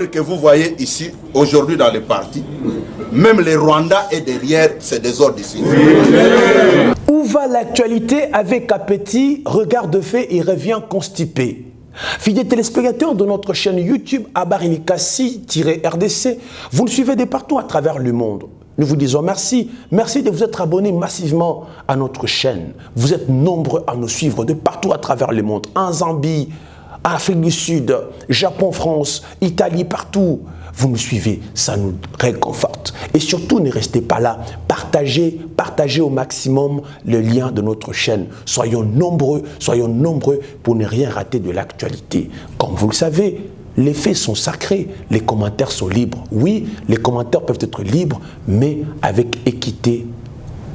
désordre que vous voyez ici, aujourd'hui dans le parti, même le Rwanda est derrière ces désordres ici. Où va l'actualité avec appétit, regard de fait et revient constipé? Fidèles téléspectateurs de notre chaîne YouTube Abarilikasi-RDC, vous nous suivez de partout à travers le monde. Nous vous disons merci. Merci de vous être abonnés massivement à notre chaîne. Vous êtes nombreux à nous suivre de partout à travers le monde. En Zambie, Afrique du Sud, Japon, France, Italie, partout. Vous nous suivez, ça nous réconforte. Et surtout, ne restez pas là. Partagez au maximum le lien de notre chaîne. Soyons nombreux pour ne rien rater de l'actualité. Comme vous le savez, les faits sont sacrés, les commentaires sont libres. Oui, les commentaires peuvent être libres, mais avec équité,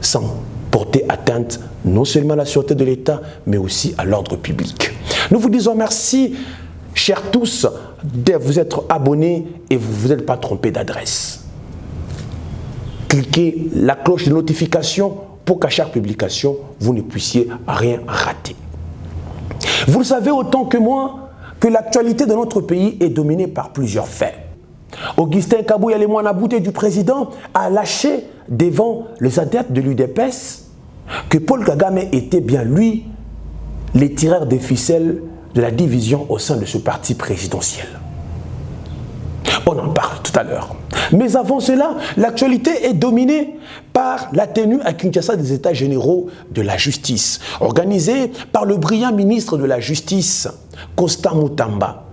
sans porter atteinte non seulement à la sûreté de l'État, mais aussi à l'ordre public. Nous vous disons merci, chers tous, de vous être abonnés et vous ne vous êtes pas trompé d'adresse. Cliquez la cloche de notification pour qu'à chaque publication, vous ne puissiez rien rater. Vous le savez autant que moi que l'actualité de notre pays est dominée par plusieurs faits. Augustin Kabouya, le Mwanabouté du président, a lâché devant les adeptes de l'UDPS que Paul Kagame était bien lui, les tireurs des ficelles de la division au sein de ce parti présidentiel. On en parle tout à l'heure. Mais avant cela, l'actualité est dominée par la tenue à Kinshasa des États généraux de la justice, organisée par le brillant ministre de la Justice, Constant Mutamba.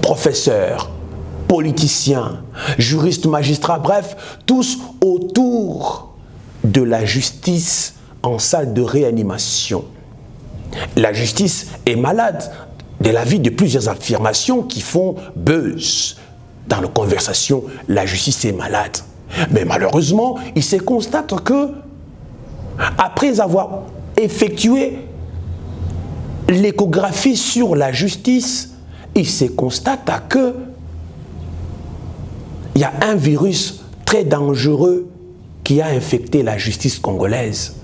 Professeur, politicien, juriste, magistrat, bref, tous autour de la justice en salle de réanimation. La justice est malade de l'avis de plusieurs affirmations qui font buzz. Dans nos conversations, la justice est malade. Mais malheureusement, il se constate que, après avoir effectué l'échographie sur la justice, il se constate que il y a un virus très dangereux qui a infecté la justice congolaise.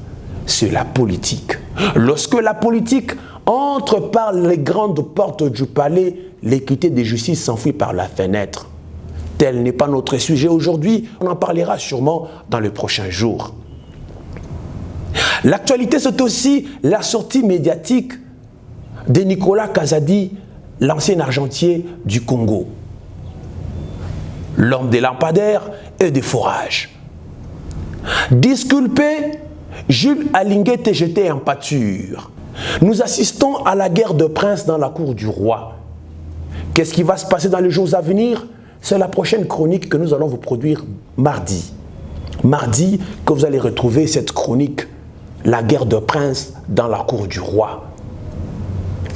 C'est la politique. Lorsque la politique entre par les grandes portes du palais, l'équité de justice s'enfuit par la fenêtre. Tel n'est pas notre sujet aujourd'hui, on en parlera sûrement dans les prochains jours. L'actualité, c'est aussi la sortie médiatique de Nicolas Kazadi, l'ancien argentier du Congo. L'homme des lampadaires et des forages. Disculpé, Jules Alinguet est jeté en pâture. Nous assistons à la guerre de princes dans la cour du roi. Qu'est-ce qui va se passer dans les jours à venir? C'est la prochaine chronique que nous allons vous produire mardi. Mardi, que vous allez retrouver cette chronique, la guerre de princes dans la cour du roi.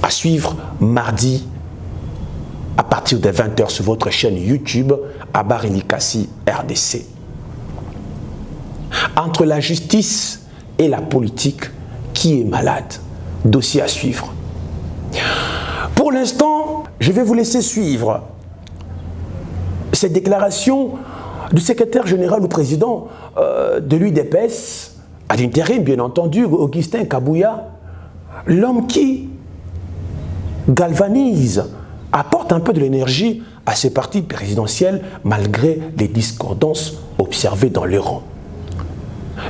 À suivre mardi à partir de 20 h sur votre chaîne YouTube Abarilikasi-RDC. Entre la justice et la politique, qui est malade? Dossier à suivre. Pour l'instant, je vais vous laisser suivre cette déclaration du secrétaire général ou président de l'UDPS, à l'intérim bien entendu, Augustin Kabouya, l'homme qui galvanise, apporte un peu de l'énergie à ce parti présidentiel malgré les discordances observées dans les rangs.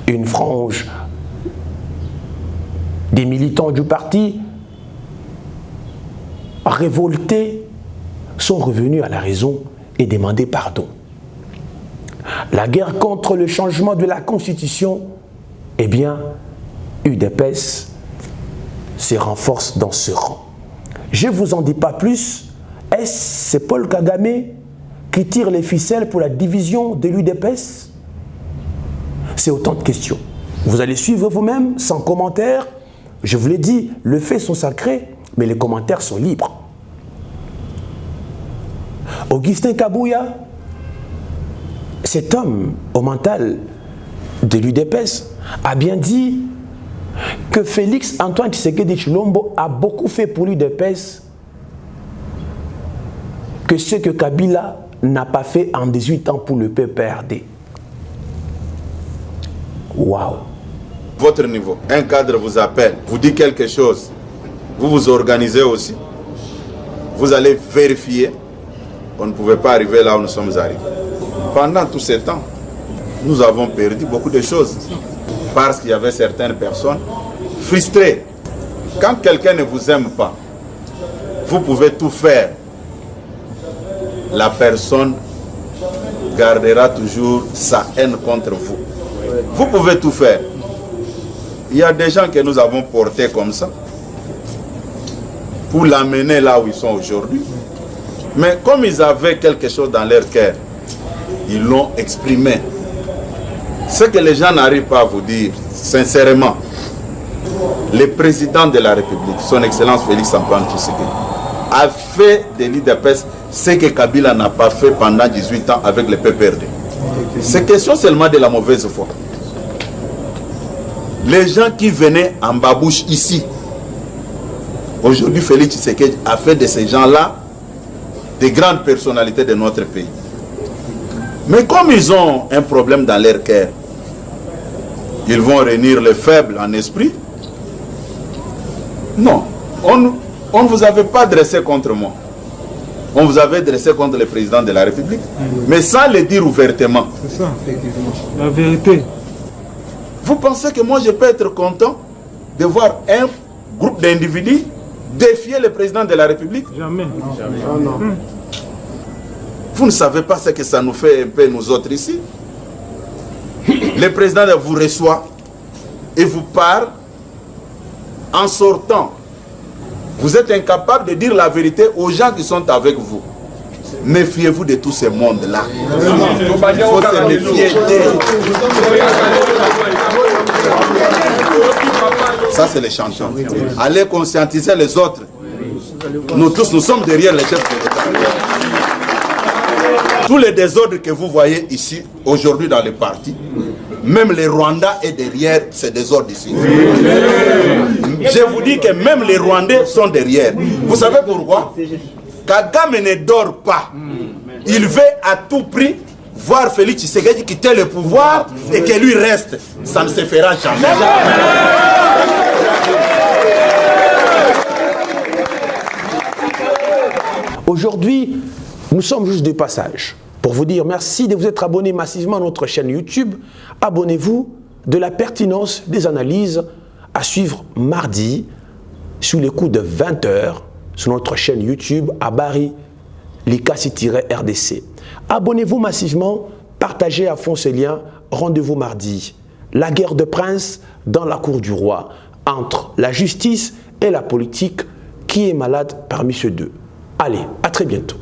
Une frange des militants du parti révoltés sont revenus à la raison et demandé pardon. La guerre contre le changement de la Constitution, eh bien, UDPS se renforce dans ce rang. Je ne vous en dis pas plus. Est-ce c'est Paul Kagame qui tire les ficelles pour la division de l'UDPS? C'est autant de questions. Vous allez suivre vous-même, sans commentaire. Je vous l'ai dit, les faits sont sacrés, mais les commentaires sont libres. Augustin Kabouya, cet homme au mental de l'UDPS, a bien dit que Félix Antoine Tshisekedi Tshilombo a beaucoup fait pour l'UDPS que ce que Kabila n'a pas fait en 18 ans pour le PPRD. Waouh! Votre niveau, un cadre vous appelle, vous dit quelque chose, vous vous organisez aussi, vous allez vérifier, on ne pouvait pas arriver là où nous sommes arrivés. Pendant tout ce temps, nous avons perdu beaucoup de choses parce qu'il y avait certaines personnes frustrées. Quand quelqu'un ne vous aime pas, vous pouvez tout faire. La personne gardera toujours sa haine contre vous. Vous pouvez tout faire. Il y a des gens que nous avons portés comme ça pour l'amener là où ils sont aujourd'hui. Mais comme ils avaient quelque chose dans leur cœur, ils l'ont exprimé. Ce que les gens n'arrivent pas à vous dire, sincèrement, le président de la République, son Excellence Félix Antoine Tshisekedi, a fait de l'UDPS ce que Kabila n'a pas fait pendant 18 ans avec le PPRD. C'est question seulement de la mauvaise foi. Les gens qui venaient en babouche ici, aujourd'hui Félix Tshisekedi a fait de ces gens-là des grandes personnalités de notre pays. Mais comme ils ont un problème dans leur cœur, ils vont réunir les faibles en esprit. Non, on ne vous avait pas dressé contre moi. On vous avait dressé contre le président de la République, mais sans le dire ouvertement. C'est ça, effectivement. La vérité. Vous pensez que moi je peux être content de voir un groupe d'individus défier le président de la République? Jamais. Jamais. Oh non. Vous ne savez pas ce que ça nous fait un peu nous autres ici. Le président vous reçoit et vous parle en sortant. Vous êtes incapable de dire la vérité aux gens qui sont avec vous. Méfiez-vous de tout ce monde-là. Il faut se méfier d'eux. Ça, c'est les chantants. Allez conscientiser les autres. Nous tous, nous sommes derrière les chefs de l'État. Tous les désordres que vous voyez ici, aujourd'hui dans les partis, même les Rwandais est derrière ces désordres ici. Je vous dis que même les Rwandais sont derrière. Vous savez pourquoi? Kagame ne dort pas. Il veut à tout prix voir Félix Tshisekedi quitter le pouvoir et que lui reste. Ça ne se fera jamais. Aujourd'hui, nous sommes juste de passage pour vous dire merci de vous être abonné massivement à notre chaîne YouTube. Abonnez-vous de la pertinence des analyses à suivre mardi sous les coups de 20 h sur notre chaîne YouTube à Bari Likasi-RDC. Abonnez-vous massivement, partagez à fond ces liens. Rendez-vous mardi. La guerre de princes dans la cour du roi entre la justice et la politique. Qui est malade parmi ces deux? Allez, à très bientôt.